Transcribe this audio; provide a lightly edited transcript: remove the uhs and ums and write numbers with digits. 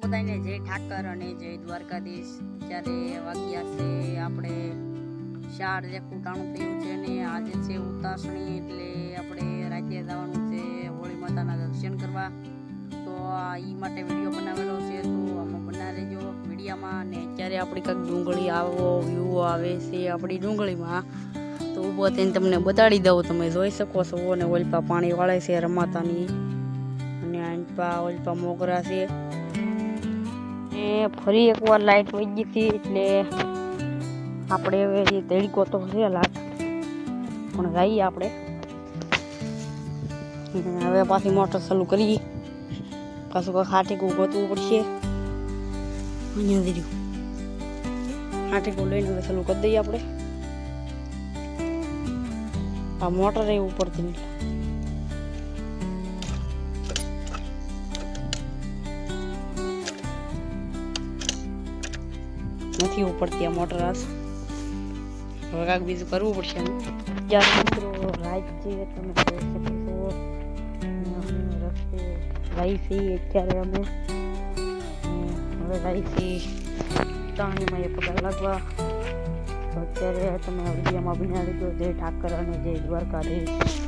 બધાને જય ઠાકર અને જય દ્વારકાધીશ। ત્યારે વાગ્યા છે આપણે 4 જે કુટાણું થયું છે ને આજે છે ઉતાસણી, એટલે આપણે રાતે જવાનું છે હોળી માતાના દર્શન કરવા। તો ઈ માટે વિડીયો બનાવેલો છે, તો આમાં બના લેજો વિડીયામાં। અને અત્યારે આપણી કંઈક ડુંગળી આવો વ્યૂ આવે છે આપણી ડુંગળીમાં, તો ઊભો થઈને તમને બતાડી દઉં, તમે જોઈ શકો છો। અને ઓલપા પાણી વાળે છે રમાતાની, અને આંપા ઓલપા મોગરા છે। ફરી એકવાર લાઈટ વહી ગઈ હતી, એટલે આપણે હવે તડકો તો છે લાટ, પણ જઈએ આપણે હવે પાછી મોટર ચાલુ કરી, પાછું કોઈ હાટીકું ગોતવું પડશે। અહીંયા દીધું હાટીકું લઈને હવે ચાલુ કરી દઈએ આપણે। આ મોટર એ ઉપરથી નીકળે નથી ઉપડતી આ મોટર આજ, હવે કાંઈક બીજું કરવું પડશે। જ્યારે મિત્રો રાત છે, તમે જોઈ શકો છો રસ્તે રાઈ છીએ અત્યારે અમે, હવે રાઈ છીએ તાણીમાં એ પગાર લાગવા। તો અત્યારે તમે વિડીયોમાં બના લીધો, જય ઠાકર અને જય દ્વારકાધીશ।